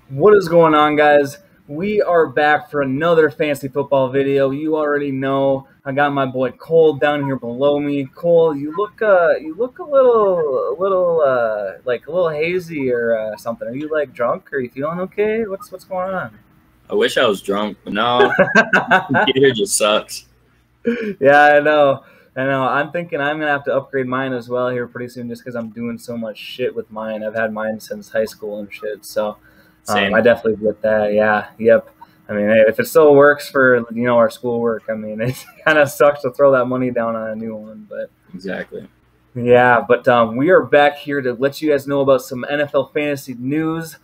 What is going on, guys? We are back for another fantasy football video. You already know I got my boy Cole down here below me. Cole, you look a little hazy or something. Are you like drunk? Are you feeling okay? What's going on? I wish I was drunk, but no. Computer just sucks. Yeah, I know. I'm thinking I'm gonna have to upgrade mine as well here pretty soon, just because I'm doing so much shit with mine. I've had mine since high school and shit, so. I definitely get that. Yeah. Yep. I mean, if it still works for, our schoolwork, I mean, it kind of sucks to throw that money down on a new one, but exactly. Yeah, but we are back here to let you guys know about some NFL fantasy news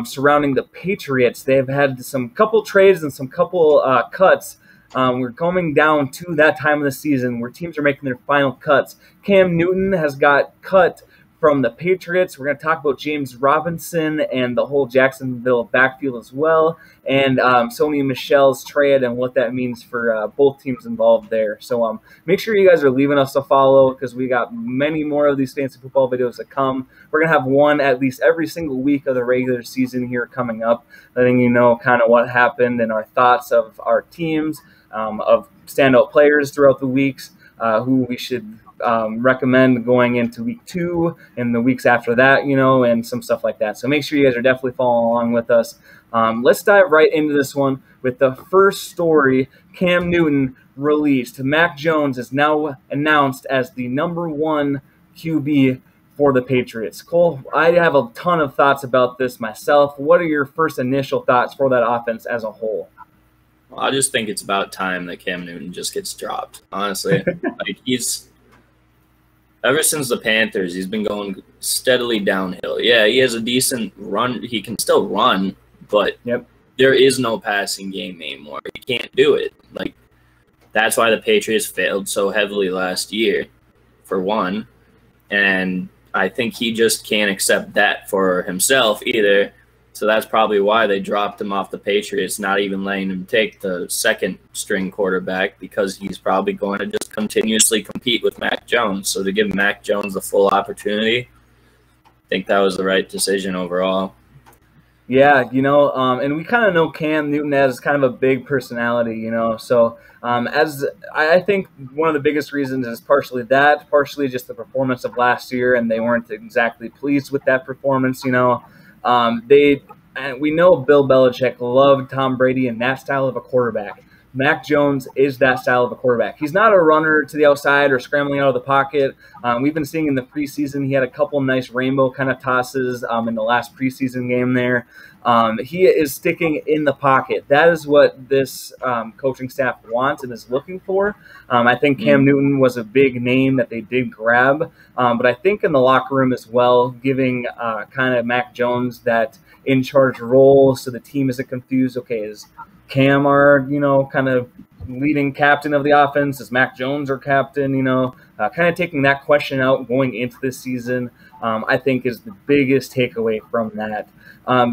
surrounding the Patriots. They've had some couple trades and some couple cuts. We're coming down to that time of the season where teams are making their final cuts. Cam Newton has got cut from the Patriots. We're going to talk about James Robinson and the whole Jacksonville backfield as well, and Sony Michel's trade and what that means for both teams involved there. So make sure you guys are leaving us a follow, because we got many more of these fantasy football videos to come. We're going to have one at least every single week of the regular season here coming up, letting you know kind of what happened and our thoughts of our teams, of standout players throughout the weeks, who we should recommend going into week 2 and the weeks after that, and some stuff like that. So make sure you guys are definitely following along with us. Let's dive right into this one with the first story. Cam Newton released. Mac Jones is now announced as the #1 QB for the Patriots. Cole, I have a ton of thoughts about this myself. What are your first initial thoughts for that offense as a whole? Well, I just think it's about time that Cam Newton just gets dropped, honestly. Ever since the Panthers, he's been going steadily downhill. Yeah, he has a decent run. He can still run, but there is no passing game anymore. He can't do it. That's why the Patriots failed so heavily last year, for one. And I think he just can't accept that for himself either. So that's probably why they dropped him off the Patriots, not even letting him take the second-string quarterback, because he's probably going to just continuously compete with Mac Jones. So to give Mac Jones the full opportunity, I think that was the right decision overall. Yeah, and we kind of know Cam Newton as kind of a big personality, So as I think one of the biggest reasons is partially that, partially just the performance of last year, and they weren't exactly pleased with that performance, And we know Bill Belichick loved Tom Brady and that style of a quarterback. Mac Jones is that style of a quarterback. He's not a runner to the outside or scrambling out of the pocket. We've been seeing in the preseason, he had a couple nice rainbow kind of tosses in the last preseason game there. He is sticking in the pocket. That is what this coaching staff wants and is looking for. I think Cam Newton was a big name that they did grab. But I think in the locker room as well, giving kind of Mac Jones that in-charge role so the team isn't confused. Okay, is Cam our, kind of leading captain of the offense? Is Mac Jones our captain? Kind of taking that question out going into this season, I think is the biggest takeaway from that.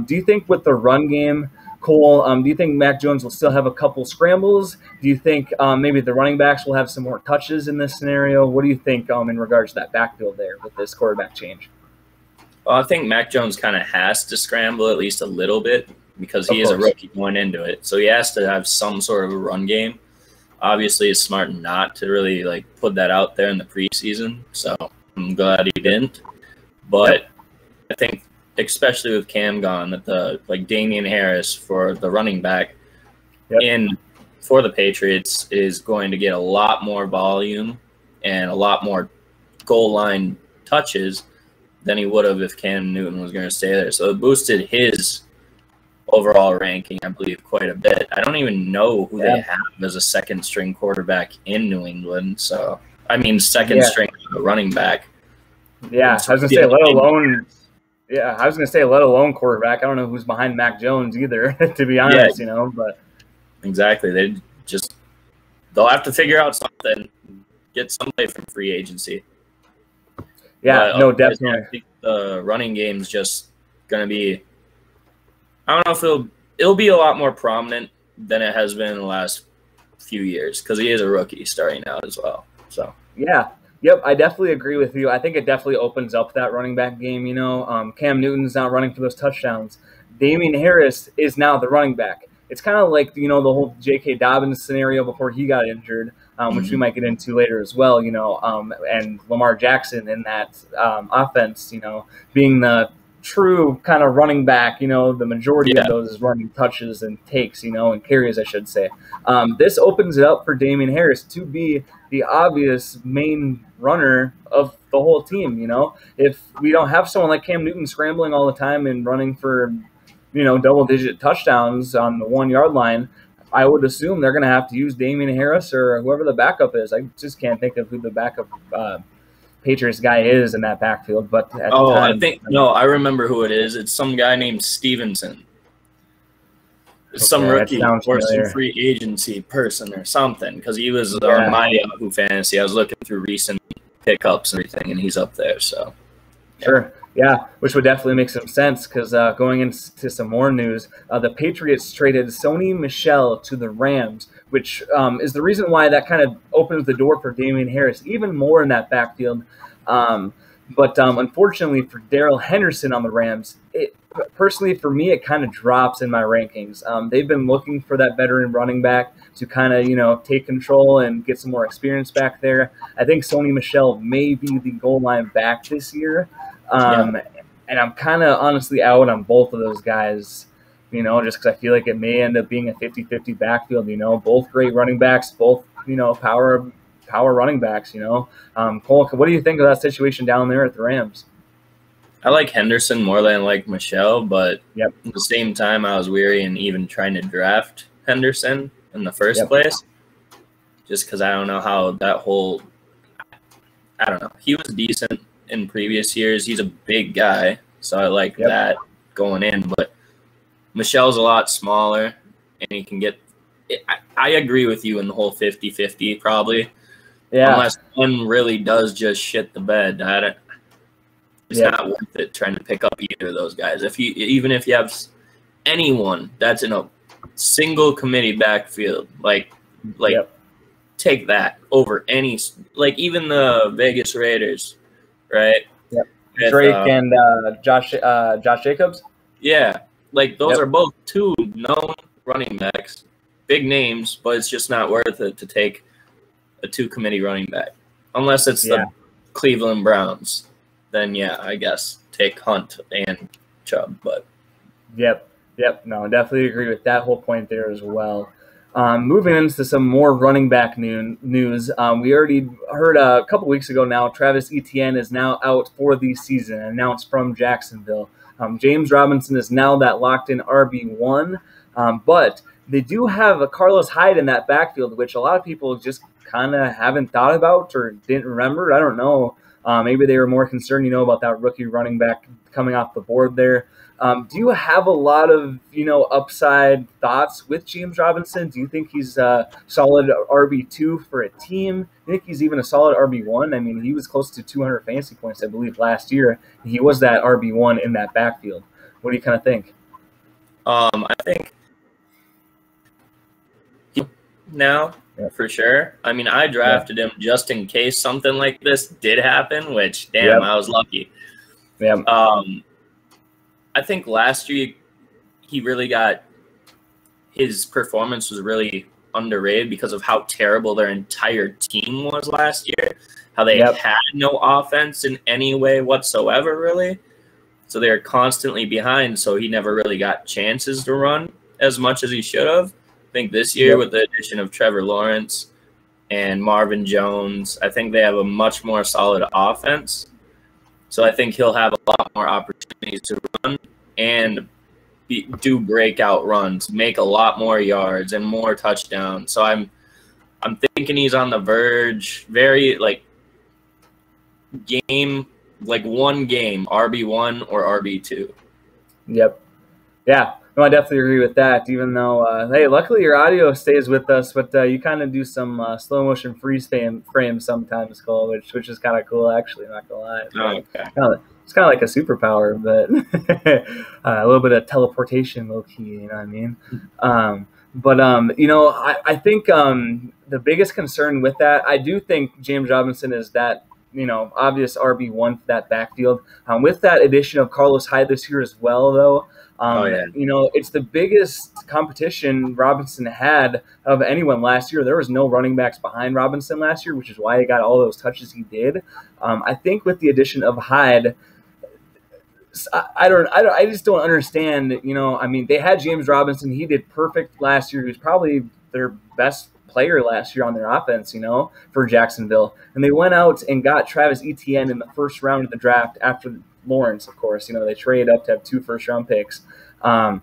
Do you think with the run game, Cole, do you think Mac Jones will still have a couple scrambles? Do you think maybe the running backs will have some more touches in this scenario? What do you think in regards to that backfield there with this quarterback change? Well, I think Mac Jones kind of has to scramble at least a little bit, because he is a rookie going into it. So he has to have some sort of a run game. Obviously, it's smart not to really put that out there in the preseason. So I'm glad he didn't. But I think, especially with Cam gone, that Damian Harris for the running back for the Patriots is going to get a lot more volume and a lot more goal line touches than he would have if Cam Newton was going to stay there. So it boosted his overall ranking, I believe, quite a bit. I don't even know who they have as a second-string quarterback in New England. So, I mean, second-string running back. Yeah, I was going to say, let alone quarterback. I don't know who's behind Mac Jones either, to be honest, but. Exactly. They'll have to figure out something, get somebody from free agency. Yeah, no, definitely. I think the running game's just going to be, I don't know if it'll be a lot more prominent than it has been in the last few years because he is a rookie starting out as well. So yeah. Yep, I definitely agree with you. I think it definitely opens up that running back game. Cam Newton's not running for those touchdowns. Damian Harris is now the running back. It's kind of like, the whole J.K. Dobbins scenario before he got injured, which we might get into later as well, and Lamar Jackson in that offense, being the true kind of running back, the majority of those running touches and takes, and carries, I should say. This opens it up for Damian Harris to be the obvious main runner of the whole team. If we don't have someone like Cam Newton scrambling all the time and running for, double-digit touchdowns on the 1 yard line, I would assume they're going to have to use Damian Harris or whoever the backup is. I just can't think of who the backup Patriots guy is in that backfield. But at the time, I remember who it is. It's some guy named Stevenson. Some rookie or some free agency person or something, because he was on my Yahoo Fantasy. I was looking through recent pickups and everything, and he's up there. So sure. Yeah, which would definitely make some sense because going into some more news, the Patriots traded Sony Michel to the Rams, which is the reason why that kind of opens the door for Damian Harris even more in that backfield. But unfortunately for Darrell Henderson on the Rams, personally for me, it kind of drops in my rankings. They've been looking for that veteran running back to kind of, take control and get some more experience back there. I think Sony Michel may be the goal line back this year. And I'm kind of honestly out on both of those guys, just because I feel like it may end up being a 50-50 backfield, both great running backs, both, power running backs, Cole, what do you think of that situation down there at the Rams? I like Henderson more than I like Michel, but at the same time, I was weary in even trying to draft Henderson in the first place, just because I don't know how that whole – I don't know. He was decent in previous years. He's a big guy, so I like that going in. But Michel's a lot smaller, and he can get – I agree with you in the whole 50-50 probably. Yeah. Unless one really does just shit the bed. It's not worth it trying to pick up either of those guys. Even if you have anyone that's in a single committee backfield, take that over any – like even the Vegas Raiders, right? Yep. Drake and Josh Jacobs? Yeah. Like those are both two known running backs, big names, but it's just not worth it to take a two-committee running back. Unless it's the Cleveland Browns. Then, I guess take Hunt and Chubb. But Yep. No, definitely agree with that whole point there as well. Moving into some more running back news, we already heard a couple weeks ago now, Travis Etienne is now out for the season, announced from Jacksonville. James Robinson is now that locked-in RB1, but they do have a Carlos Hyde in that backfield, which a lot of people just kind of haven't thought about or didn't remember. I don't know. Maybe they were more concerned, about that rookie running back coming off the board there. Do you have a lot of, upside thoughts with James Robinson? Do you think he's a solid RB2 for a team? Do you think he's even a solid RB1? I mean, he was close to 200 fantasy points, I believe, last year. He was that RB1 in that backfield. What do you kind of think? I think now, for sure. I mean, I drafted him just in case something like this did happen, which, damn, I was lucky. Yeah. I think last year he really his performance was really underrated because of how terrible their entire team was last year, how they had no offense in any way whatsoever, really. So they were constantly behind, so he never really got chances to run as much as he should have. I think this year with the addition of Trevor Lawrence and Marvin Jones, I think they have a much more solid offense. So I think he'll have a lot more opportunities to run and do breakout runs, make a lot more yards and more touchdowns. So I'm thinking he's on the verge, very one game, RB1 or RB2. Yep. Yeah. No, I definitely agree with that, even though, hey, luckily your audio stays with us, but you kind of do some slow motion freeze frames sometimes, Cole, which is kind of cool, actually, not going to lie. Oh, okay. It's kind of like a superpower, but a little bit of teleportation, low key, you know what I mean? But you know, I think the biggest concern with that, I do think James Robinson is that, you know, obvious RB1 for that backfield. With that addition of Carlos Hyde this year as well, though, you know, it's the biggest competition Robinson had of anyone last year. There was no running backs behind Robinson last year, which is why he got all those touches he did. I think with the addition of Hyde, I just don't understand. You know, I mean, they had James Robinson. He did perfect last year. He was probably their best player last year on their offense, you know, for Jacksonville. And they went out and got Travis Etienne in the first round of the draft after Lawrence, of course. You know, they traded up to have 2 first-round picks. I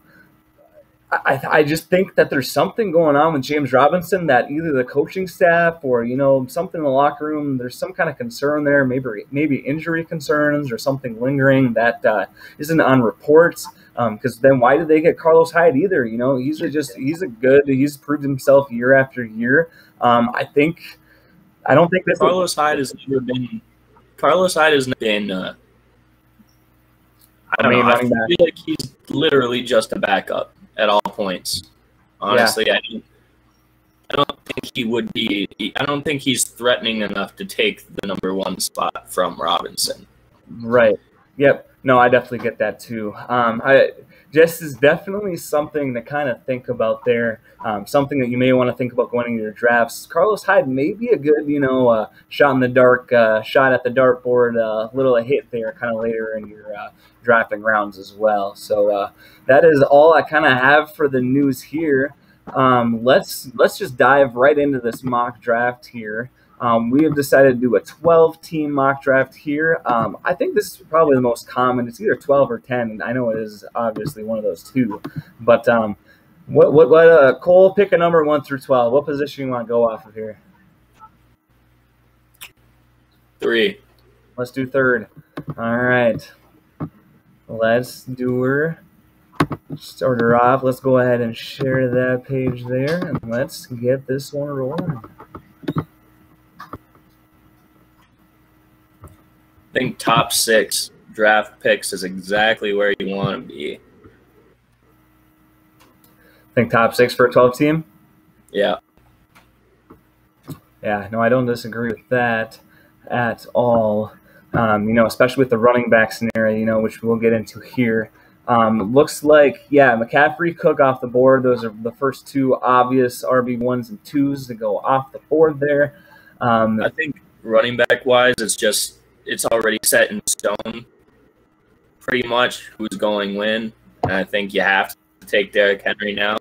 just think that there's something going on with James Robinson that either the coaching staff or, you know, something in the locker room, there's some kind of concern there, maybe injury concerns or something lingering that isn't on reports. Because then why did they get Carlos Hyde either? You know, he's proved himself year after year. I don't think that Carlos Hyde has never been. Carlos Hyde has been. I don't know. I feel like he's literally just a backup at all points. Honestly, yeah. I don't think he would be. I don't think he's threatening enough to take the #1 spot from Robinson. Right. Yep. No, I definitely get that too. This is definitely something to kind of think about there. Something that you may want to think about going into your drafts. Carlos Hyde may be a good, you know, shot in the dark, shot at the dartboard, little hit there, kind of later in your drafting rounds as well. So that is all I kind of have for the news here. Let's just dive right into this mock draft here. We have decided to do a 12-team mock draft here. I think this is probably the most common. It's either 12 or 10, and I know it is obviously one of those two. But Cole, pick a number 1 through 12. What position you want to go off of here? 3. Let's do 3rd. All right. Let's do her. Start her off. Let's go ahead and share that page there, and let's get this one rolling. I think top 6 draft picks is exactly where you want to be. Think top 6 for a 12 team? Yeah. Yeah, no, I don't disagree with that at all. You know, especially with the running back scenario, you know, which we'll get into here. Looks like, yeah, McCaffrey, Cook off the board. Those are the first 2 obvious RB1s and 2s to go off the board there. I think running back wise, it's already set in stone pretty much who's going when. And I think you have to take Derrick Henry now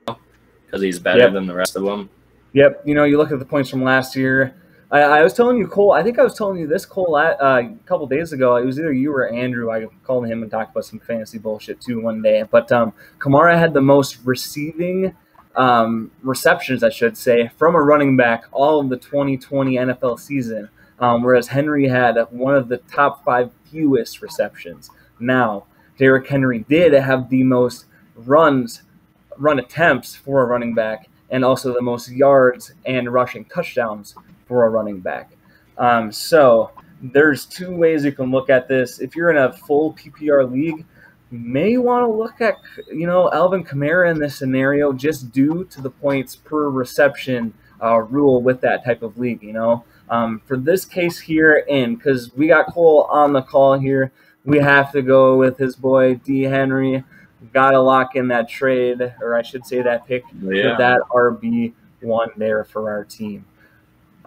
because he's better than the rest of them. Yep. You know, you look at the points from last year. I was telling you, Cole, I think I was telling you this, Cole, a couple days ago. It was either you or Andrew. I called him and talked about some fantasy bullshit too one day. But Kamara had the most receiving receptions, I should say, from a running back all of the 2020 NFL season. Whereas Henry had one of the top 5 fewest receptions. Now, Derrick Henry did have the most run attempts for a running back and also the most yards and rushing touchdowns for a running back. So there's 2 ways you can look at this. If you're in a full PPR league, you may want to look at, you know, Alvin Kamara in this scenario just due to the points per reception rule with that type of league, you know. For this case here, and because we got Cole on the call here, we have to go with his boy D. Henry. Got to lock in that trade, or I should say that pick, with that RB1 there for our team.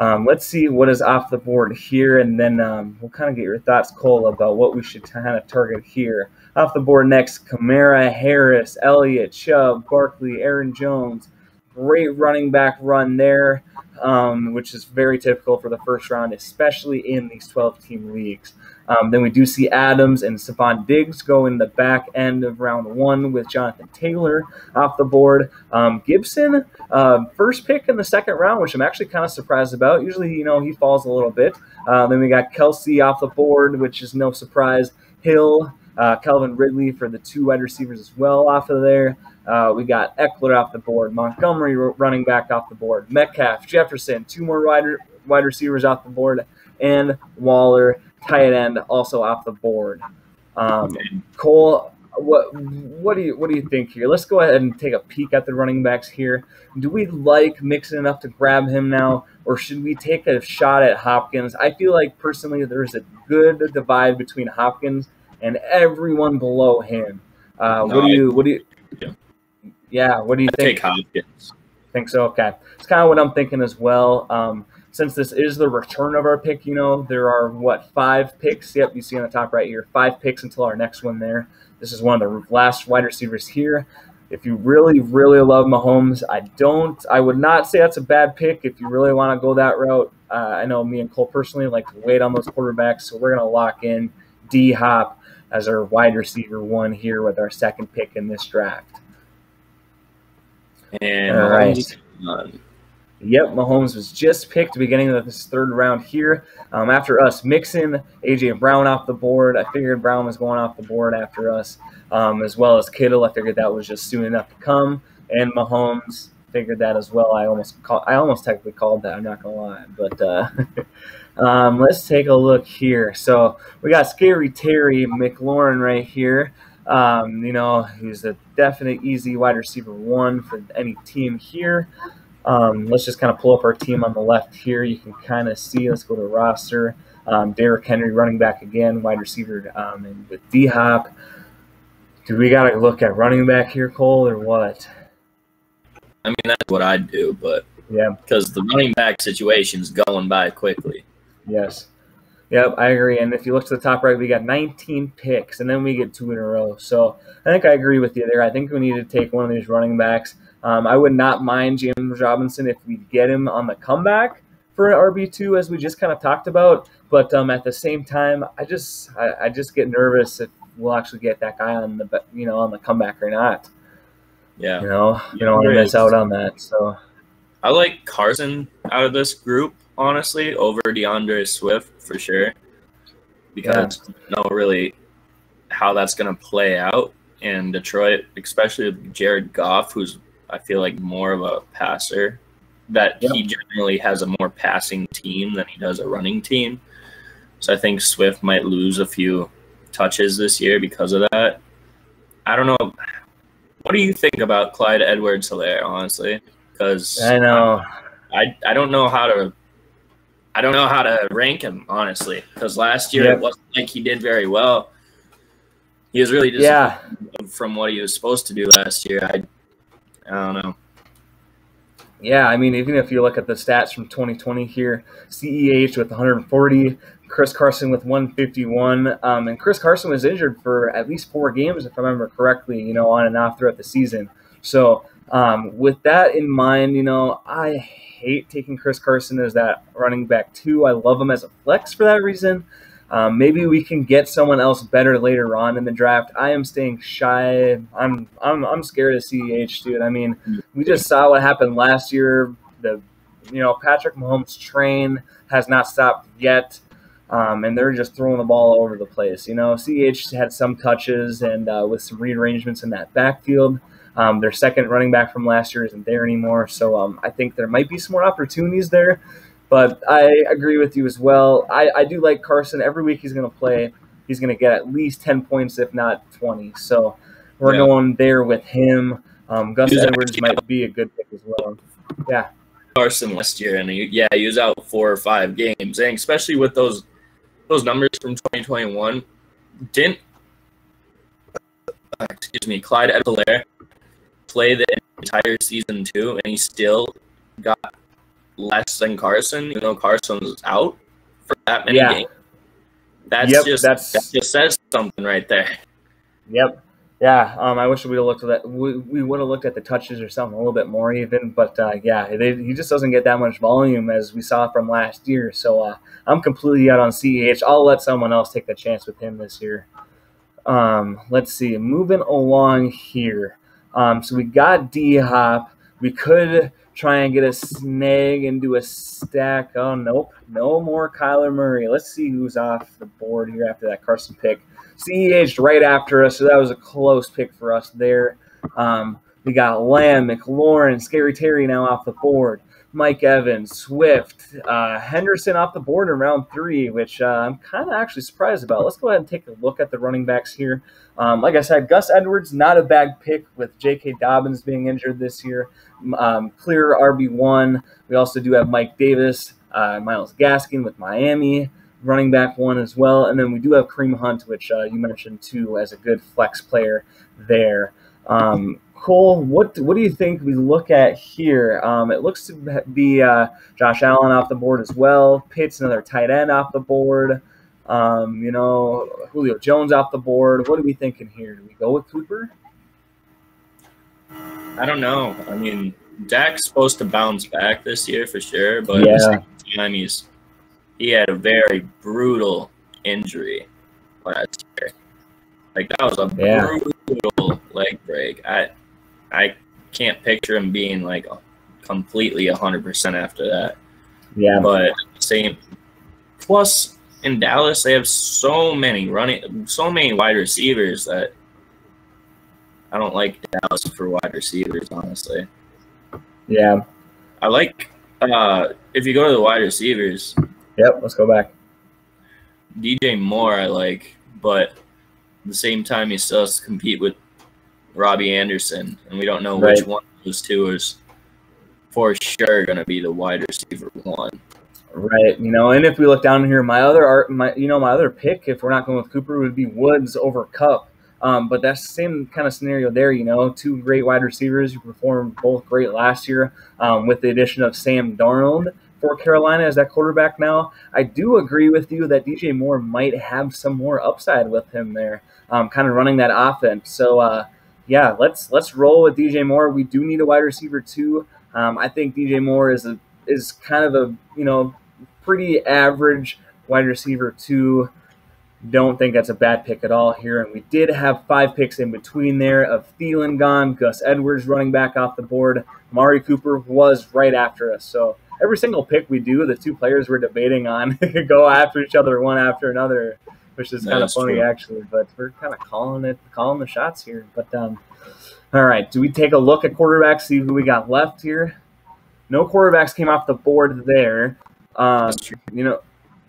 Let's see what is off the board here, and then we'll kind of get your thoughts, Cole, about what we should kind of target here. Off the board next, Kamara, Harris, Elliott, Chubb, Barkley, Aaron Jones. Great running back run there, which is very typical for the first round, especially in these 12-team leagues. Then we do see Adams and Stephon Diggs go in the back end of round 1 with Jonathan Taylor off the board. Gibson, first pick in the 2nd round, which I'm actually kind of surprised about. Usually, you know, he falls a little bit. Then we got Kelsey off the board, which is no surprise. Hill, Calvin Ridley for the 2 wide receivers as well off of there. We got Eckler off the board, Montgomery running back off the board, Metcalf, Jefferson, 2 more wide receivers off the board, and Waller, tight end, also off the board. Cole, What do you think here? Let's go ahead and take a peek at the running backs here. Do we like Mixon enough to grab him now, or should we take a shot at Hopkins? I feel like personally there's a good divide between Hopkins and everyone below him. What do you think? Take Hopkins. Think so? Okay, it's kind of what I'm thinking as well. Since this is the return of our pick, there are 5 picks. Yep, you see on the top right here, 5 picks until our next one there. This is one of the last wide receivers here. If you really, really love Mahomes, I would not say that's a bad pick if you really want to go that route. I know me and Cole personally like to wait on those quarterbacks, so we're going to lock in D-Hop as our wide receiver 1 here with our second pick in this draft. And all right. Yep, Mahomes was just picked beginning of this 3rd round here. After us, Mixon, A.J. Brown off the board. I figured Brown was going off the board after us, as well as Kittle. I figured that was just soon enough to come. And Mahomes, figured that as well. I almost technically called that, I'm not going to lie. But let's take a look here. So we got Scary Terry McLaurin right here. He's a definite easy wide receiver 1 for any team here. Let's just kind of pull up our team on the left here. You can kind of see, let's go to roster. Derrick Henry running back again, wide receiver, and with D-Hop. Do we got to look at running back here, Cole, or what? I mean, that's what I'd do, but yeah, because the running back situation's going by quickly. Yes. Yep, I agree. And if you look to the top right, we got 19 picks, and then we get 2 in a row. So I think I agree with you there. I think we need to take one of these running backs. I would not mind James Robinson if we get him on the comeback for an RB2, as we just kind of talked about. But at the same time, I just get nervous if we'll actually get that guy on the comeback or not. Yeah, you don't want to miss out on that. So I like Carson out of this group, honestly, over DeAndre Swift for sure, because I don't know really how that's going to play out in Detroit, especially with Jared Goff, who's I feel like more of a passer, that he generally has a more passing team than he does a running team. So I think Swift might lose a few touches this year because of that. I don't know. What do you think about Clyde Edwards-Helaire, honestly? Because I know I don't know how to rank him, honestly, because last year it wasn't like he did very well. He was really disappointed from what he was supposed to do last year. I don't know. Yeah, I mean, even if you look at the stats from 2020 here, CEH with 140, Chris Carson with 151, and Chris Carson was injured for at least 4 games, if I remember correctly, on and off throughout the season. So with that in mind, I hate taking Chris Carson as that running back 2. I love him as a flex for that reason. Maybe we can get someone else better later on in the draft. I am staying shy. I'm scared of CEH, dude. I mean, we just saw what happened last year. Patrick Mahomes' train has not stopped yet, and they're just throwing the ball all over the place. CEH had some touches and with some rearrangements in that backfield. Their second running back from last year isn't there anymore, so I think there might be some more opportunities there. But I agree with you as well. I do like Carson. Every week he's going to play. He's going to get at least 10 points, if not 20. So we're going there with him. Gus Edwards might be a good pick as well. Yeah. Carson last year, and he was out 4 or 5 games. And especially with those numbers from 2021, Clyde Edwards-Helaire play the entire season too, and he still got less than Carson, even though Carson was out for that many games. That just says something right there. Yep. Yeah. I wish we would have looked at that. We would have looked at the touches or something a little bit more even. But he just doesn't get that much volume as we saw from last year. So I'm completely out on CEH. I'll let someone else take the chance with him this year. Let's see. Moving along here. So we got D-Hop. We could try and get a snag and do a stack. Oh, nope. No more Kyler Murray. Let's see who's off the board here after that Carson pick. CEH right after us, so that was a close pick for us there. We got Lamb, McLaurin, Scary Terry now off the board. Mike Evans, Swift, Henderson off the board in round 3, which I'm kind of actually surprised about. Let's go ahead and take a look at the running backs here. Like I said, Gus Edwards, not a bad pick with J.K. Dobbins being injured this year. Clear RB1. We also do have Mike Davis, Myles Gaskin with Miami, running back 1 as well. And then we do have Kareem Hunt, which you mentioned too as a good flex player there. Cole, what do you think we look at here? It looks to be Josh Allen off the board as well. Pitts, another tight end off the board. Julio Jones off the board. What are we thinking here? Do we go with Cooper? I don't know. I mean, Dak's supposed to bounce back this year for sure, but at the same time, he had a very brutal injury last year. Like, that was a brutal leg break. I can't picture him being like completely 100% after that. Yeah. But same. Plus, in Dallas, they have so many wide receivers that I don't like Dallas for wide receivers, honestly. Yeah. I like if you go to the wide receivers. Yep. Let's go back. DJ Moore, I like, but at the same time, he still has to compete with Robbie Anderson, and we don't know which one of those two is for sure going to be the wide receiver 1. Right. And if we look down here, my other pick, if we're not going with Cooper, would be Woods over Kupp. But that's the same kind of scenario there. 2 great wide receivers who performed both great last year, with the addition of Sam Darnold for Carolina as that quarterback now. I do agree with you that DJ Moore might have some more upside with him there, kind of running that offense. So, yeah, let's roll with DJ Moore. We do need a wide receiver too. I think DJ Moore is kind of a pretty average wide receiver too. Don't think that's a bad pick at all here. And we did have 5 picks in between there of Thielen gone, Gus Edwards running back off the board. Amari Cooper was right after us. So every single pick we do, the 2 players we're debating on go after each other one after another, which is kind of funny actually. But we're kind of calling the shots here. But all right, do we take a look at quarterbacks, see who we got left here? No quarterbacks came off the board there.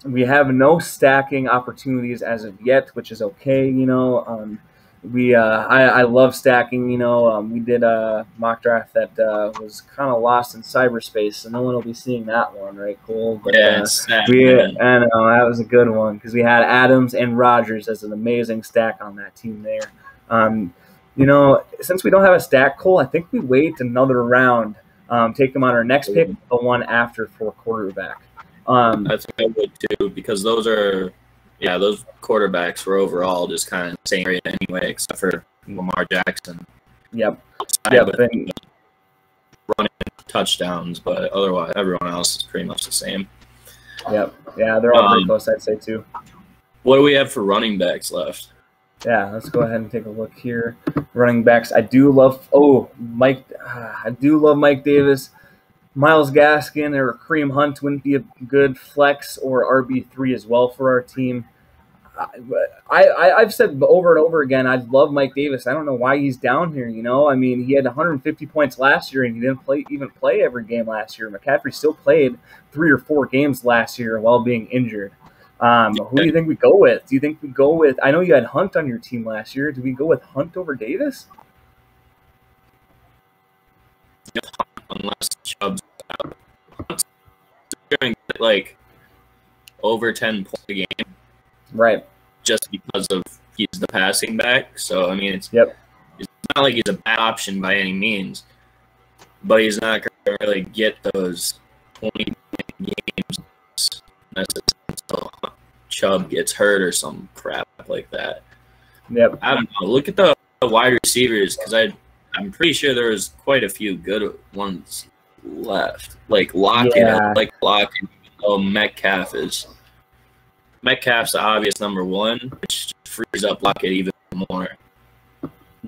We have no stacking opportunities as of yet, which is okay. I love stacking. We did a mock draft that was kind of lost in cyberspace, so no one will be seeing that one, right, Cole? But, I know that was a good one because we had Adams and Rodgers as an amazing stack on that team there. Since we don't have a stack, Cole, I think we wait another round, take them on our next pick, the one after for quarterback. That's what I would too, because those quarterbacks were overall just kind of the same area anyway, except for Lamar Jackson. Yep. Running touchdowns, but otherwise everyone else is pretty much the same. Yep. Yeah, they're all pretty close, I'd say too. What do we have for running backs left? Yeah, let's go ahead and take a look here. Running backs, I do love Mike Davis. Myles Gaskin or Kareem Hunt wouldn't be a good flex or RB3 as well for our team. I've said over and over again, I love Mike Davis. I don't know why he's down here. I mean, he had 150 points last year, and he didn't play every game last year. McCaffrey still played 3 or 4 games last year while being injured. Who do you think we go with? Do you think we go with? I know you had Hunt on your team last year. Do we go with Hunt over Davis? Unless Chubb's out. Going to get like over 10 points a game. Right. Just because he's the passing back. So, I mean, it's not like he's a bad option by any means. But he's not going to really get those 20 games until Chubb gets hurt or some crap like that. Yep. I don't know. Look at the wide receivers because I'm pretty sure there was quite a few good ones left. Like Lockett, Metcalf's the obvious number 1, which frees up Lockett even more.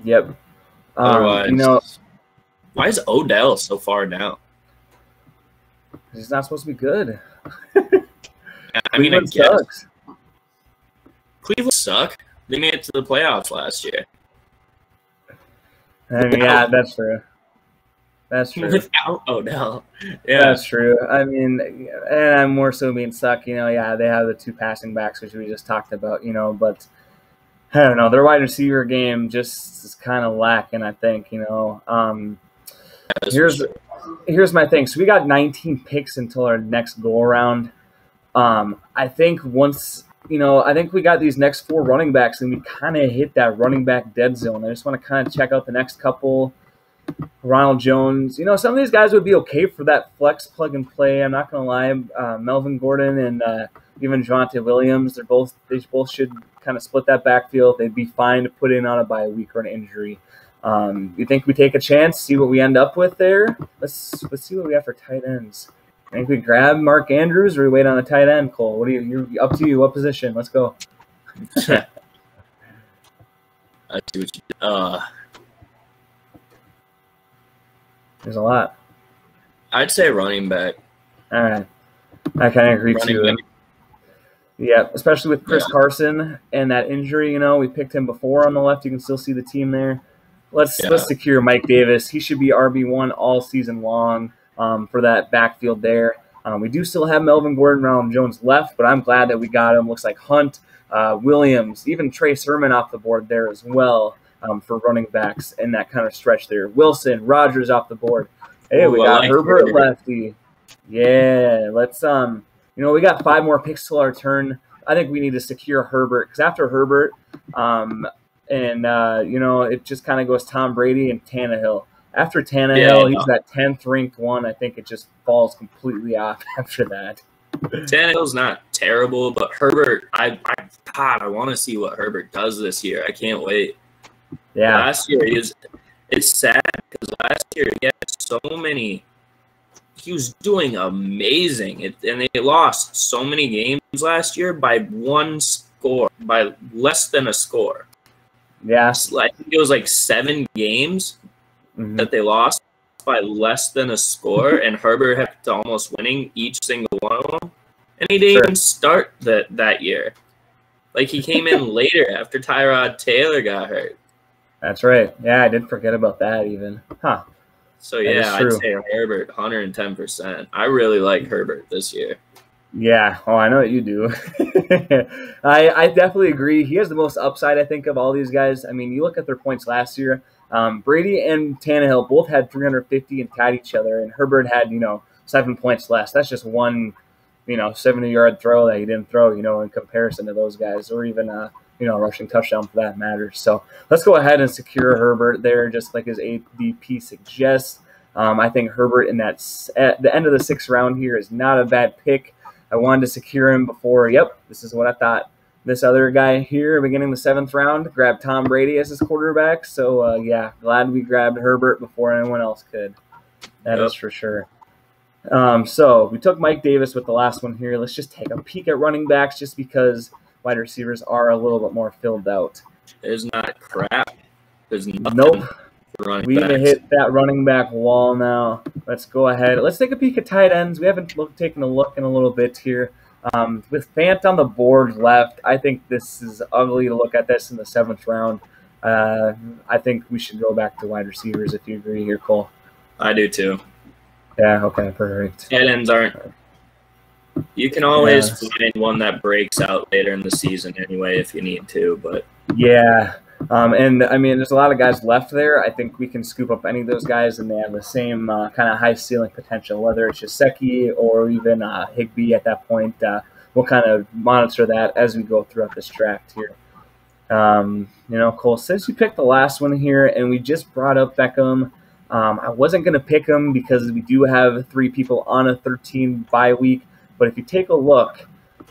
Yep. Otherwise, why is Odell so far down? He's not supposed to be good. I mean, sucks. Cleveland suck. They made it to the playoffs last year. Yeah, that's true. That's true. Without Odell. Yeah. That's true. I mean, and I'm more so being stuck, yeah, they have the 2 passing backs, which we just talked about, but I don't know. Their wide receiver game just is kind of lacking, I think, Here's my thing. So we got 19 picks until our next go around. I think once, I think we got these next 4 running backs and we kind of hit that running back dead zone. I just want to kind of check out the next couple. Ronald Jones, some of these guys would be okay for that flex plug and play. I'm not going to lie. Melvin Gordon and even Javonte Williams, they both should kind of split that backfield. They'd be fine to put in on a bye week or an injury. You think we take a chance, see what we end up with there? Let's see what we have for tight ends. I think we grab Mark Andrews or we wait on a tight end, Cole. What are you're up to you? What position? Let's go. I see what you There's a lot. I'd say running back. All right. I kind of agree too. Yeah, especially with Chris Carson and that injury, we picked him before on the left. You can still see the team there. Let's secure Mike Davis. He should be RB1 all season long for that backfield there. We do still have Melvin Gordon, Ronald Jones left, but I'm glad that we got him. Looks like Hunt, Williams, even Trey Sermon off the board there as well for running backs in that kind of stretch there. Wilson, Rogers off the board. Hey, we got Herbert lefty. Yeah, let's we got 5 more picks till our turn. I think we need to secure Herbert because after Herbert, it just kind of goes Tom Brady and Tannehill. After Tannehill, he's that 10th ranked one. I think it just falls completely off after that. Tannehill's not terrible, but Herbert, I want to see what Herbert does this year. I can't wait. Yeah. Last year, it's sad because last year he had so many. He was doing amazing, and they lost so many games last year by 1 score, by less than a score. Yeah. I think it was like 7 games that they lost by less than a score, and Herbert had to almost winning each single one of them. And he didn't even start that year. Like, he came in later after Tyrod Taylor got hurt. That's right. Yeah, I did forget about that even. Huh. So, yeah, I'd say Herbert, 110%. I really like Herbert this year. Yeah. Oh, I know what you do. I definitely agree. He has the most upside, I think, of all these guys. I mean, you look at their points last year. Brady and Tannehill both had 350 and tied each other, and Herbert had, 7 points less. That's just one, 70-yard throw that he didn't throw, in comparison to those guys, or even rushing touchdown for that matter. So let's go ahead and secure Herbert there, just like his ADP suggests. I think Herbert at the end of the 6th round here is not a bad pick. I wanted to secure him before. Yep, this is what I thought. This other guy here, beginning the 7th round, grabbed Tom Brady as his quarterback. So, glad we grabbed Herbert before anyone else could. That is for sure. So we took Mike Davis with the last one here. Let's just take a peek at running backs just because wide receivers are a little bit more filled out. There's not crap. There's nothing. Nope. We even hit that running back wall now. Let's go ahead. Let's take a peek at tight ends. We haven't taken a look in a little bit here. With Fant on the board left, I think this is ugly to look at this in the 7th round. I think we should go back to wide receivers if you agree here, Cole. I do too. Yeah, okay, perfect. Tight ends aren't. You can always find one that breaks out later in the season anyway if you need to, but. Yeah. And I mean, there's a lot of guys left there. I think we can scoop up any of those guys, and they have the same kind of high ceiling potential, whether it's Gesicki or even Higbee at that point. We'll kind of monitor that as we go throughout this draft here. Cole, since you picked the last one here, and we just brought up Beckham, I wasn't going to pick him because we do have 3 people on a 13 bye week. But if you take a look,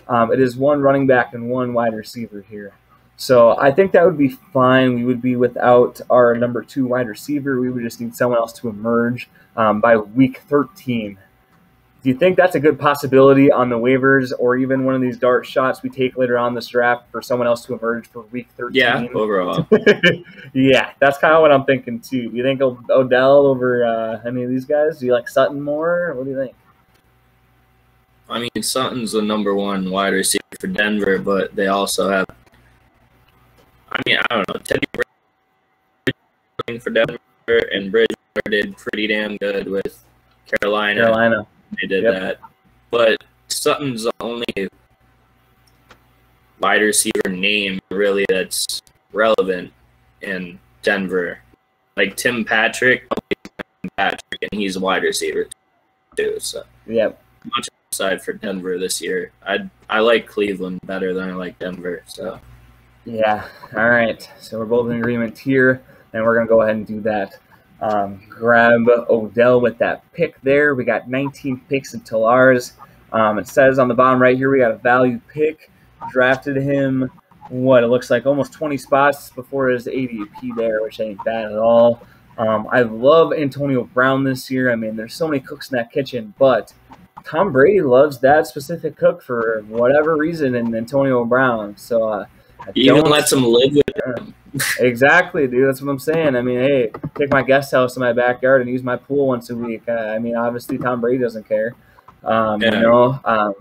it is 1 running back and 1 wide receiver here. So I think that would be fine. We would be without our number 2 wide receiver. We would just need someone else to emerge by week 13. Do you think that's a good possibility on the waivers or even one of these dart shots we take later on this draft for someone else to emerge for week 13? Yeah, overall. Yeah, that's kind of what I'm thinking too. Do you think Odell over any of these guys? Do you like Sutton more? What do you think? I mean, Sutton's the number 1 wide receiver for Denver, but they also have I don't know. Teddy Bridgewater for Denver and Bridgewater did pretty damn good with Carolina. They did that. But Sutton's the only wide receiver name really that's relevant in Denver. Like Tim Patrick, and he's a wide receiver too. So much upside for Denver this year. I like Cleveland better than I like Denver. So yeah, all right. So we're both in agreement here, and we're gonna go ahead and do that. Grab Odell with that pick there. We got 19 picks until ours. It says on the bottom right here we got a value pick. Drafted him, what it looks like almost 20 spots before his ADP there, which ain't bad at all. I love Antonio Brown this year. I mean, there's so many cooks in that kitchen, but Tom Brady loves that specific cook for whatever reason in Antonio Brown. So he even lets him live with him. Exactly, dude. That's what I'm saying. I mean, hey, take my guest house in my backyard and use my pool once a week. I mean, obviously Tom Brady doesn't care. You know,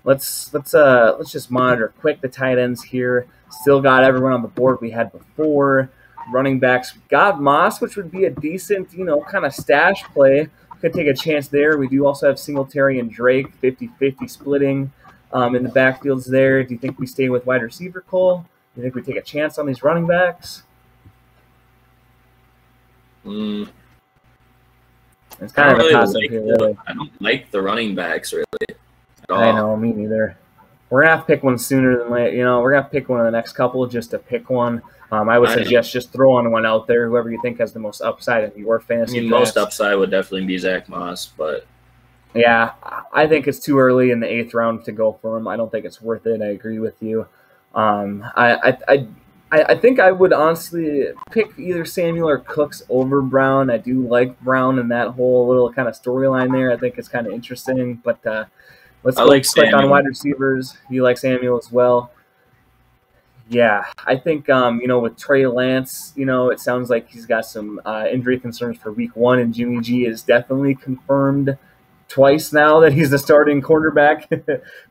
let's just monitor quick the tight ends here. Still got everyone on the board we had before. Running backs, got Moss, which would be a decent, you know, kind of stash play. Could take a chance there. We do also have Singletary and Drake, 50-50 splitting in the backfields there. Do you think we stay with wide receiver, Cole? Do you think we take a chance on these running backs? Mm. It's kind of a toss-up here, really. I don't like the running backs, really, at all. I know, me neither. We're going to have to pick one sooner than later. You know, we're going to have to pick one of the next couple just to pick one. I would suggest just throwing one out there, whoever you think has the most upside in your fantasy. I mean, most upside would definitely be Zach Moss, but yeah, I think it's too early in the 8th round to go for him. I don't think it's worth it. I agree with you. I think I would honestly pick either Samuel or Cooks over Brown. I do like Brown and that whole little kind of storyline there. I think it's kind of interesting. But let's go click on wide receivers. You like Samuel as well? Yeah, I think, you know, with Trey Lance, you know, it sounds like he's got some injury concerns for week 1, and Jimmy G is definitely confirmed twice now that he's the starting quarterback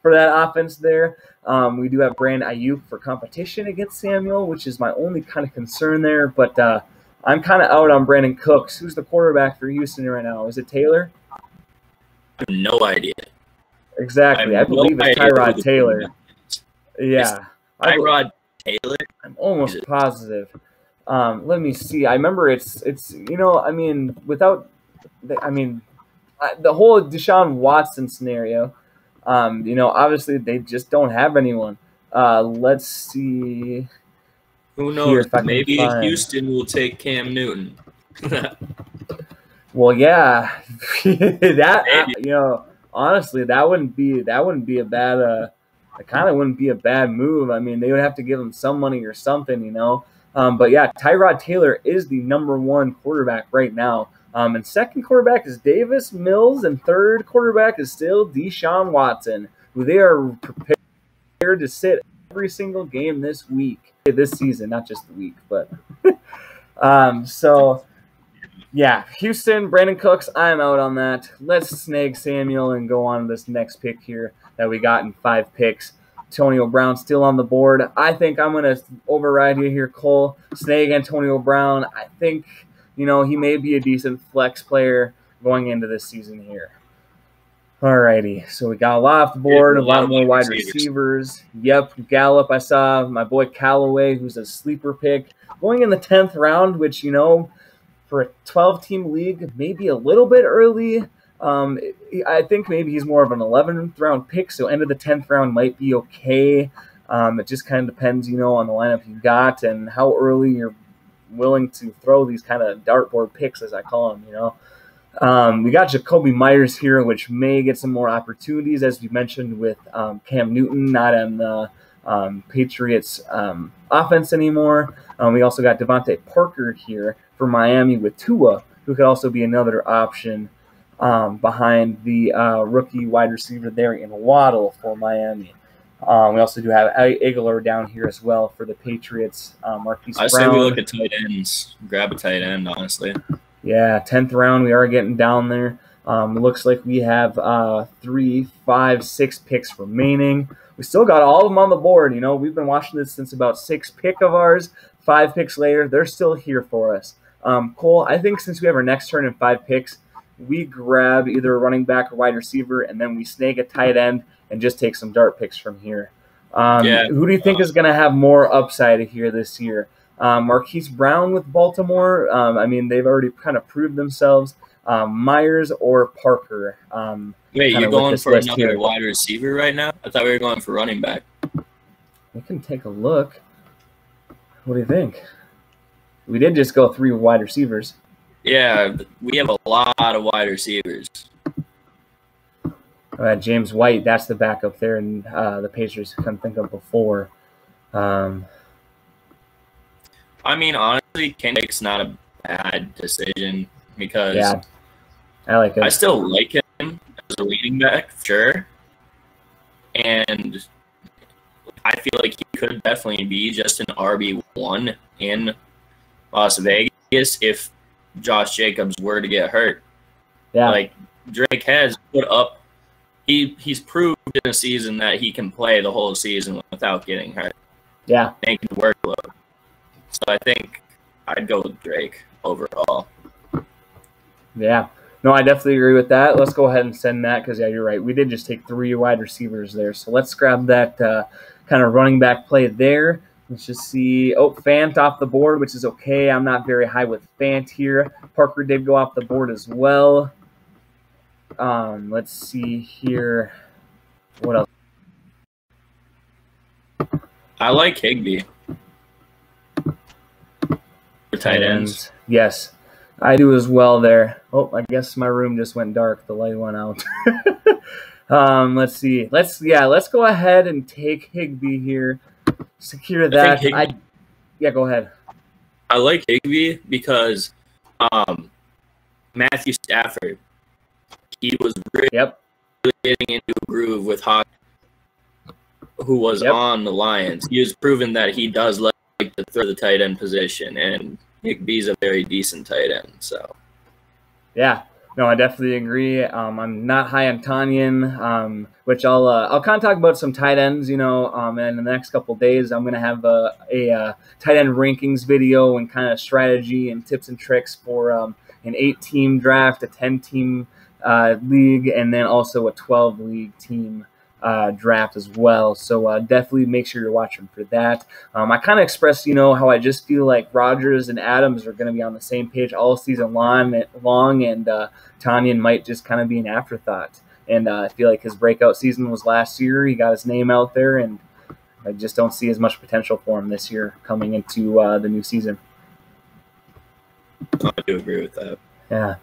for that offense there. We do have Brandon Ayuk for competition against Samuel, which is my only kind of concern there, but I'm kind of out on Brandon Cooks. Who's the quarterback for Houston right now? Is it Taylor? I have no idea. Exactly. I believe it's Tyrod Taylor. Yeah. Tyrod Taylor? I'm almost positive. Let me see. I remember it's you know, I mean, the whole Deshaun Watson scenario, you know, obviously they just don't have anyone. Let's see. Who knows? Maybe Houston will take Cam Newton. Well, yeah, that you know, honestly, that wouldn't be a bad. It kind of wouldn't be a bad move. I mean, they would have to give him some money or something, you know. But yeah, Tyrod Taylor is the #1 quarterback right now. And second quarterback is Davis Mills, and third quarterback is still Deshaun Watson, who they are prepared to sit every single game this season, not just the week. But so yeah, Houston, Brandon Cooks, I'm out on that. Let's snag Samuel and go on to this next pick here that we got in 5 picks. Antonio Brown still on the board. I think I'm going to override you here, Cole. Snag Antonio Brown. I think, you know, he may be a decent flex player going into this season here. Alrighty, so we got a lot off the board, a lot more wide receivers. Yep, Gallup, I saw my boy Callaway, who's a sleeper pick, going in the 10th round, which, you know, for a 12-team league, maybe a little bit early. I think maybe he's more of an 11th round pick, so end of the 10th round might be okay. It just kind of depends, you know, on the lineup you got and how early you're willing to throw these kind of dartboard picks, as I call them, you know. We got Jacoby Myers here, which may get some more opportunities, as we mentioned with Cam Newton, not on the Patriots offense anymore. We also got Devontae Parker here for Miami with Tua, who could also be another option behind the rookie wide receiver there in Waddle for Miami. We also do have Aguilar down here as well for the Patriots. Marquise Brown. I say we look at tight ends. Grab a tight end, honestly. Yeah, 10th round. We are getting down there. Looks like we have 3, 5, 6 picks remaining. We still got all of them on the board. You know, we've been watching this since about 6 pick of ours. 5 picks later, they're still here for us. Cole, I think since we have our next turn in 5 picks, we grab either a running back or wide receiver, and then we snag a tight end and just take some dart picks from here. Who do you think is going to have more upside here this year? Marquise Brown with Baltimore. I mean, they've already kind of proved themselves. Myers or Parker. Wait, you're going for another wide receiver right now? I thought we were going for running back. We can take a look. What do you think? We did just go 3 wide receivers. Yeah, we have a lot of wide receivers. James White, that's the backup there, and the Patriots couldn't think of before. I mean, honestly, Kendrick's not a bad decision because I like it. I still like him as a leading back, sure. And I feel like he could definitely be just an RB1 in Las Vegas if Josh Jacobs were to get hurt. Yeah. Like, Drake has put up he's proved in a season that he can play the whole season without getting hurt. Yeah. Making the workload. So I think I'd go with Drake overall. Yeah. No, I definitely agree with that. Let's go ahead and send that because, yeah, you're right. We did just take 3 wide receivers there. So let's grab that kind of running back play there. Let's just see. Oh, Fant off the board, which is okay. I'm not very high with Fant here. Parker did go off the board as well. Let's see here. What else? I like Higbee. For tight ends. Yes, I do as well there. Oh, I guess my room just went dark. The light went out. Let's see. Let's go ahead and take Higbee here. Secure that. Yeah, go ahead. I like Higbee because Matthew Stafford, he was really getting into a groove with Hawk, who was on the Lions. He has proven that he does like to throw the tight end position, and Higbee's a very decent tight end. So, yeah, no, I definitely agree. I'm not high on Tanyan, which I'll kind of talk about some tight ends. You know, in the next couple of days, I'm gonna have a tight end rankings video and kind of strategy and tips and tricks for an 8-team draft, a 10-team league, and then also a 12-league team draft as well. So definitely make sure you're watching for that. I kind of expressed, you know, how I just feel like Rodgers and Adams are going to be on the same page all season long, and Tanyan might just kind of be an afterthought. And I feel like his breakout season was last year. He got his name out there, and I just don't see as much potential for him this year coming into the new season. I do agree with that. Yeah.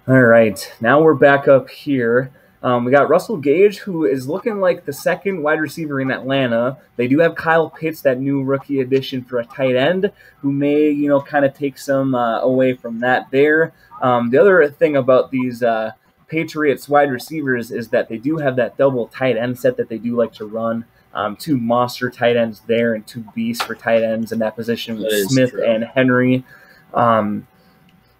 All right, now we're back up here. We got Russell Gage, who is looking like the second wide receiver in Atlanta. They do have Kyle Pitts, that new rookie addition for a tight end, who may, you know, kind of take some away from that there. The other thing about these Patriots wide receivers is that they do have that double tight end set that they do like to run. 2 monster tight ends there and 2 beasts for tight ends in that position with Smith and Henry.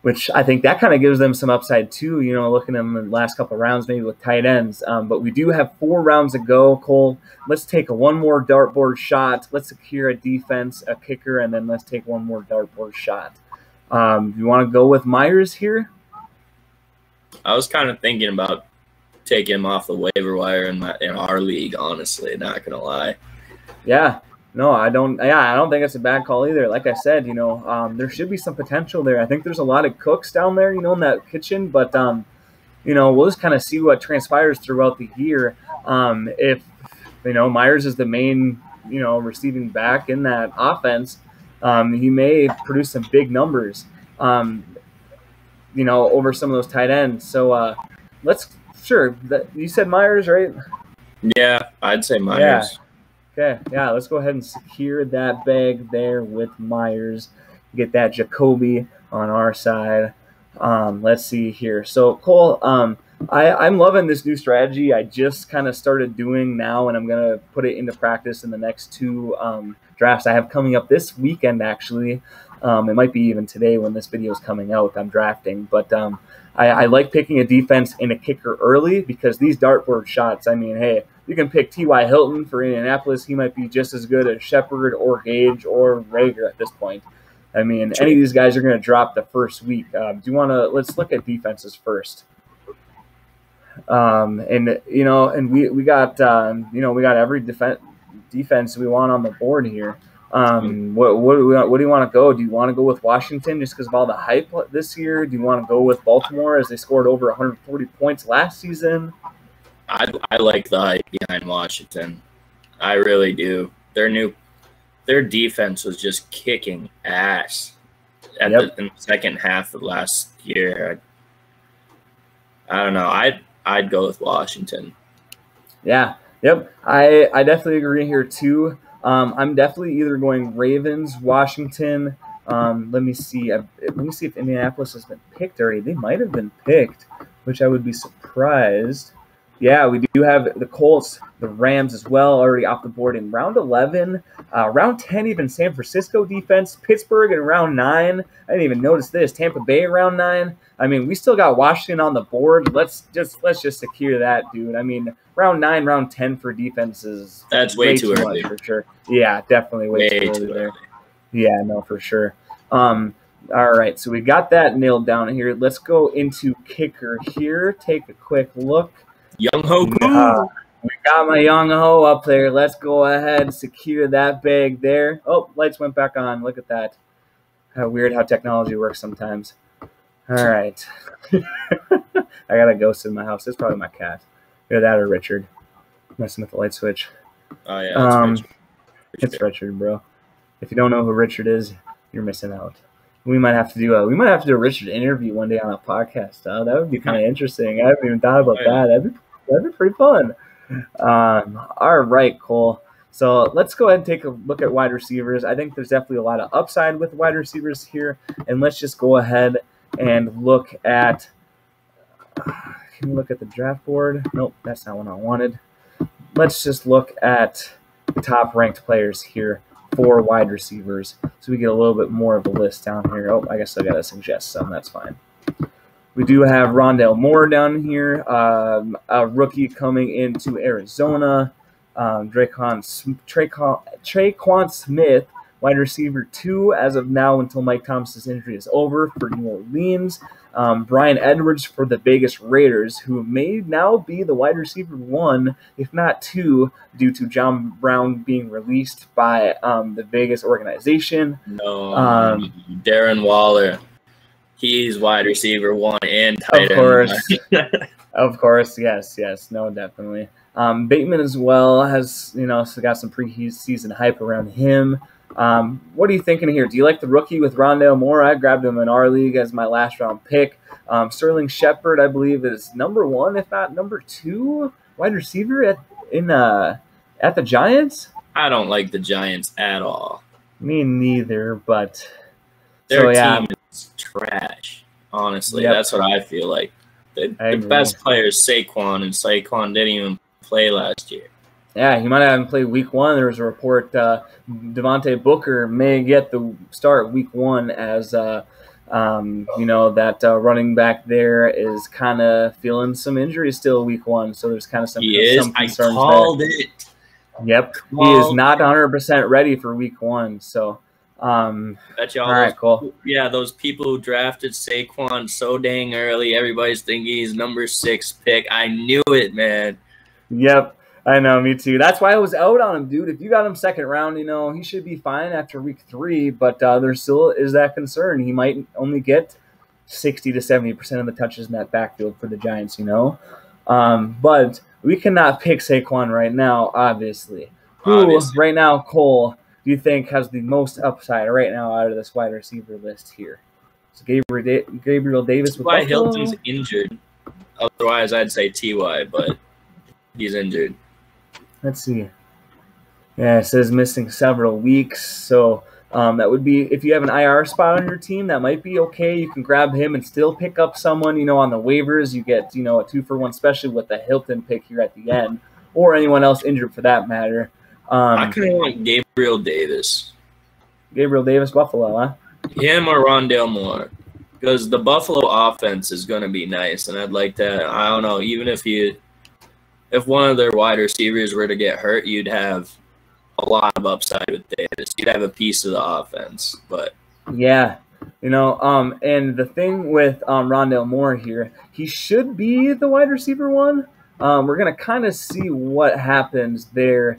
Which I think that kind of gives them some upside too, you know, looking at them in the last couple of rounds, maybe with tight ends. But we do have 4 rounds to go, Cole. Let's take one more dartboard shot. Let's secure a defense, a kicker, and then let's take one more dartboard shot. You want to go with Myers here? I was kind of thinking about taking him off the waiver wire in our league, honestly, not going to lie. Yeah. No, I don't. Yeah, I don't think it's a bad call either. Like I said, you know, there should be some potential there. I think there's a lot of cooks down there, you know, in that kitchen. But you know, we'll just kind of see what transpires throughout the year. If you know Myers is the main, you know, receiving back in that offense, he may produce some big numbers. You know, over some of those tight ends. So you said Myers, right? Yeah, I'd say Myers. Yeah. Okay, yeah, let's go ahead and secure that bag there with Myers. Get that Jacoby on our side. Let's see here. So, Cole, I'm loving this new strategy I just kind of started doing now, and I'm going to put it into practice in the next 2 drafts I have coming up this weekend, actually. It might be even today when this video is coming out. I'm drafting. But I like picking a defense and a kicker early because these dartboard shots, I mean, hey, you can pick T.Y. Hilton for Indianapolis. He might be just as good as Shepard or Gage or Rager at this point. I mean, any of these guys are going to drop the first week. Do you want to? Let's look at defenses first. And we got we got every defense we want on the board here. What do you want to go? Do you want to go with Washington just because of all the hype this year? Do you want to go with Baltimore as they scored over 140 points last season? I like the hype behind Washington. I really do. Their defense was just kicking ass in the second half of last year. I don't know. I'd go with Washington. Yeah. Yep. I definitely agree here too. I'm definitely either going Ravens, Washington. Let me see. Let me see if Indianapolis has been picked already. They might have been picked, which I would be surprised. Yeah, we do have the Colts, the Rams as well, already off the board in round 11. Round 10, even San Francisco defense. Pittsburgh in round 9. I didn't even notice this. Tampa Bay in round 9. I mean, we still got Washington on the board. Let's just secure that, dude. I mean, round 9, round 10 for defenses. That's way too early for sure. Yeah, definitely way too early there. Yeah, no, for sure. All right, so we got that nailed down here. Let's go into kicker here. Take a quick look. Young Ho. We got my Young Ho up there. Let's go ahead, secure that bag there. Oh, lights went back on. Look at that. How weird how technology works sometimes. All right. I got a ghost in my house. It's probably my cat. Either that or Richard. Messing with the light switch. Oh, yeah. Richard. It's Richard, bro. If you don't know who Richard is, you're missing out. We might have to do a Richard interview one day on a podcast. That would be kind of interesting. I haven't even thought about that. That'd be pretty fun. All right, Cole. So let's go ahead and take a look at wide receivers. I think there's definitely a lot of upside with wide receivers here. And let's just go ahead and look at can we look at the draft board? Nope, that's not what I wanted. Let's just look at the top ranked players here for wide receivers, so we get a little bit more of a list down here. Oh, I guess I gotta suggest some. That's fine. We do have Rondale Moore down here, a rookie coming into Arizona. Traquan Smith, wide receiver 2 as of now until Mike Thomas's injury is over for New Orleans. Brian Edwards for the Vegas Raiders, who may now be the wide receiver 1, if not 2, due to John Brown being released by the Vegas organization. No, Darren Waller. He's wide receiver 1 and tight end. Of course. Of course, yes. No, definitely. Bateman as well has, so got some preseason hype around him. What are you thinking here? Do you like the rookie with Rondale Moore? I grabbed him in our league as my last round pick. Sterling Shepard, I believe, is number 1, if not number 2, wide receiver at the Giants. I don't like the Giants at all. Me neither, but their team is trash. Honestly, That's what I feel like. The best player is Saquon, and Saquon didn't even play last year. Yeah, he might have played week 1. There was a report Devontae Booker may get the start week 1 as, that running back there is kind of feeling some injuries still week 1. So there's kind of some concerns there. I called it. Yep. He is not 100% ready for week 1. So, bet y'all. All right, cool. Yeah, those people who drafted Saquon so dang early, everybody's thinking he's number 6 pick. I knew it, man. Yep. I know, me too. That's why I was out on him, dude. If you got him second round, he should be fine after week 3, but there still is that concern. He might only get 60 to 70% of the touches in that backfield for the Giants, But we cannot pick Saquon right now, obviously. Who right now, Cole, do you think has the most upside right now out of this wide receiver list here? So Gabriel Davis with T.Y. Hilton's injured. Otherwise, I'd say T.Y., but he's injured. Let's see. Yeah, it says missing several weeks. So that would be, if you have an IR spot on your team, that might be okay. You can grab him and still pick up someone, on the waivers. You get, a 2-for-1, especially with the Hilton pick here at the end, or anyone else injured for that matter. I kind of want Gabriel Davis. Gabriel Davis, Buffalo, huh? Him or Rondale Moore. Because the Buffalo offense is going to be nice, and I'd like that. I don't know, even if one of their wide receivers were to get hurt, you'd have a lot of upside with Davis. You'd have a piece of the offense. But Yeah. And the thing with Rondale Moore here, he should be the wide receiver one. We're going to kind of see what happens there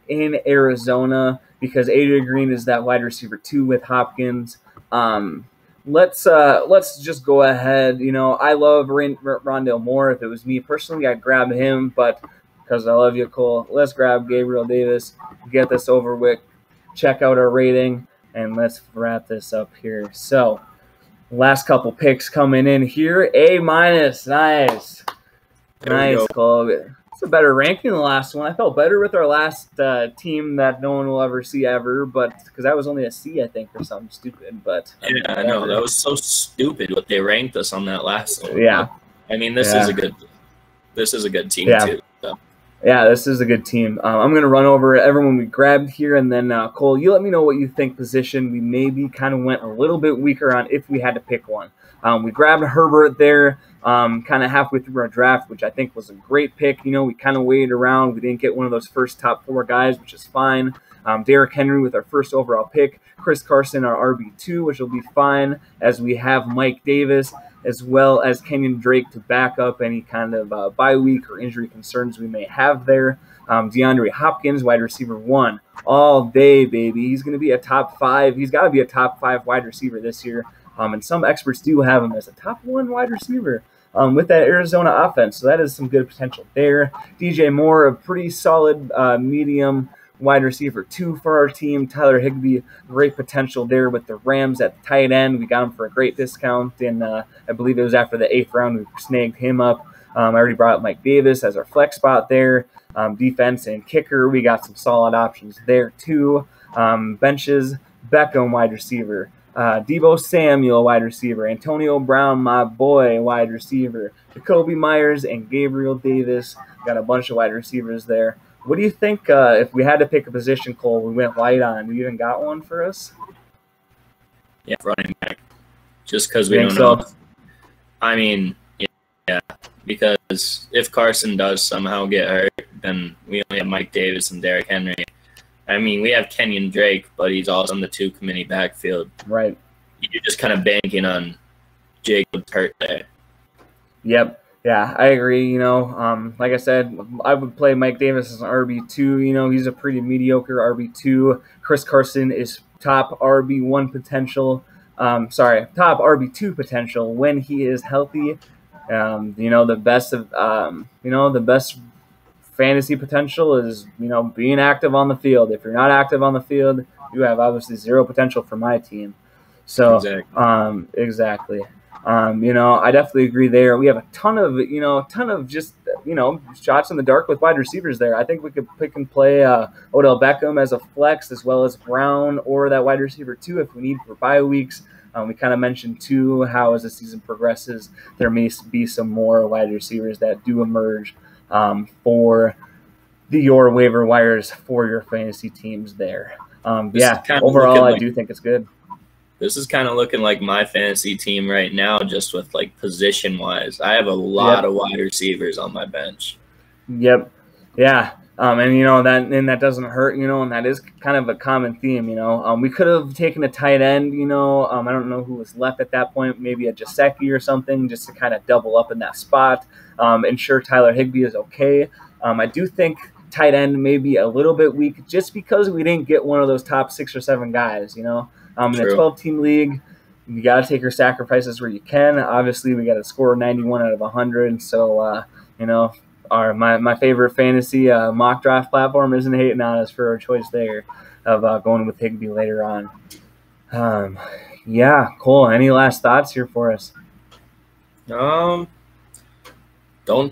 in Arizona because Adrian Green is that wide receiver 2 with Hopkins. Let's just go ahead. I love Rondale Moore. If it was me personally, I'd grab him, but because I love you, Cole, let's grab Gabriel Davis, get this over with, check out our rating, and let's wrap this up here. So, last couple picks coming in here. A-. Nice. Nice, Cole. It's a better ranking than the last one. I felt better with our last team that no one will ever see ever, but because that was only a C, I think, or something stupid. But yeah, I know that was so stupid what they ranked us on that last one. Yeah, I mean this is a good team too. So. Yeah, this is a good team. I'm going to run over everyone we grabbed here, and then, Cole, you let me know what you think position we maybe kind of went a little bit weaker on if we had to pick one. We grabbed Herbert there kind of halfway through our draft, which I think was a great pick. We kind of waited around. We didn't get one of those first top 4 guys, which is fine. Derrick Henry with our first overall pick. Chris Carson, our RB2, which will be fine, as we have Mike Davis, as well as Kenyon Drake to back up any kind of bye week or injury concerns we may have there. DeAndre Hopkins, wide receiver 1, all day, baby. He's going to be a top 5. He's got to be a top 5 wide receiver this year. And some experts do have him as a top 1 wide receiver with that Arizona offense. So that is some good potential there. DJ Moore, a pretty solid medium wide receiver 2 for our team. Tyler Higbee, great potential there with the Rams at the tight end. We got him for a great discount, and I believe it was after the 8th round we snagged him up. I already brought up Mike Davis as our flex spot there. Defense and kicker, we got some solid options there too. Benches, Beckham, wide receiver. Deebo Samuel, wide receiver. Antonio Brown, my boy, wide receiver. Jacoby Myers and Gabriel Davis. Got a bunch of wide receivers there. What do you think if we had to pick a position, Cole, we went light on? You even got one for us? Yeah, running back. Just because we don't know. I mean, yeah, because if Carson does somehow get hurt, then we only have Mike Davis and Derrick Henry. I mean, we have Kenyon Drake, but he's also in the 2 committee backfield. Right. You're just kind of banking on Jacobs hurt there. Yep. Yeah, I agree. Like I said, I would play Mike Davis as an RB2. He's a pretty mediocre RB2. Chris Carson is top RB1 potential. Top RB2 potential when he is healthy. The best of the best fantasy potential is being active on the field. If you're not active on the field, you have obviously zero potential for my team. So exactly. I definitely agree there. We have a ton of just shots in the dark with wide receivers there. I think we could pick and play Odell Beckham as a flex, as well as Brown or that wide receiver 2 if we need for bye weeks. We kind of mentioned too how as the season progresses, there may be some more wide receivers that do emerge for your waiver wires for your fantasy teams there. Overall, I do think it's good. This is kind of looking like my fantasy team right now, just with like position wise. I have a lot of wide receivers on my bench. Yep. Yeah. And that doesn't hurt, and that is kind of a common theme, We could have taken a tight end, I don't know who was left at that point, maybe a Gesicki or something, just to kind of double up in that spot. Ensure Tyler Higbee is okay. I do think tight end may be a little bit weak just because we didn't get one of those top 6 or 7 guys, In a 12-team league, you got to take your sacrifices where you can. Obviously, we got to score 91 out of 100. So, my favorite fantasy mock draft platform isn't hating on us for our choice there of going with Higbee later on. Cole, any last thoughts here for us? Don't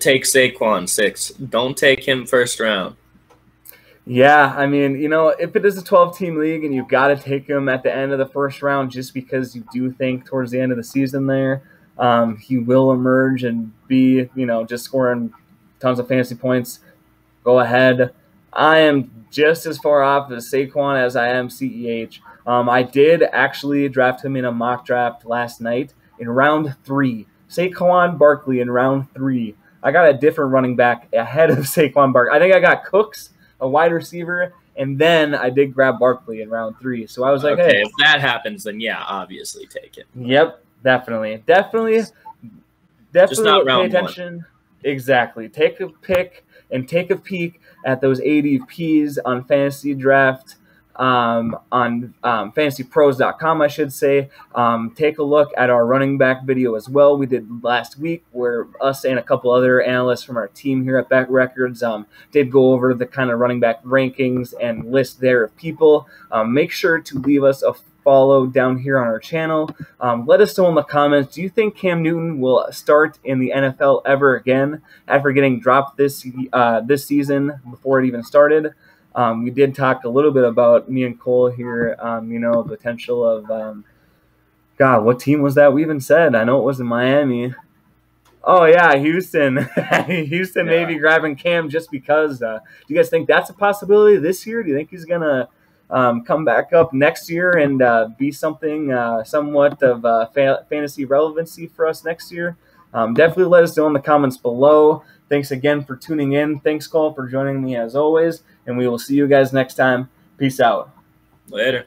take Saquon 6. Don't take him first round. Yeah, I mean, if it is a 12-team league and you've got to take him at the end of the first round just because you do think towards the end of the season there, he will emerge and be, just scoring tons of fantasy points, go ahead. I am just as far off as Saquon as I am CEH. I did actually draft him in a mock draft last night in round 3. Saquon Barkley in round 3. I got a different running back ahead of Saquon Barkley. I think I got Cooks, a wide receiver, and then I did grab Barkley in round 3. So I was like, okay, hey, if that happens, then yeah, obviously take it. Yep, definitely Just not pay round attention. Exactly. Take a pick and take a peek at those ADPs on Fantasy Draft, on fantasypros.com, I should say. Take a look at our running back video as well. We did last week where us and a couple other analysts from our team here at BETT Records did go over the kind of running back rankings and list there of people. Make sure to leave us a follow down here on our channel. Let us know in the comments, do you think Cam Newton will start in the NFL ever again after getting dropped this season before it even started? We did talk a little bit about, me and Cole here, potential of, God, what team was that we even said? I know it was in Miami. Oh, yeah, Houston. Houston maybe grabbing Cam just because. Do you guys think that's a possibility this year? Do you think he's going to come back up next year and be something somewhat of fantasy relevancy for us next year? Definitely let us know in the comments below. Thanks again for tuning in. Thanks, Cole, for joining me as always, and we will see you guys next time. Peace out. Later.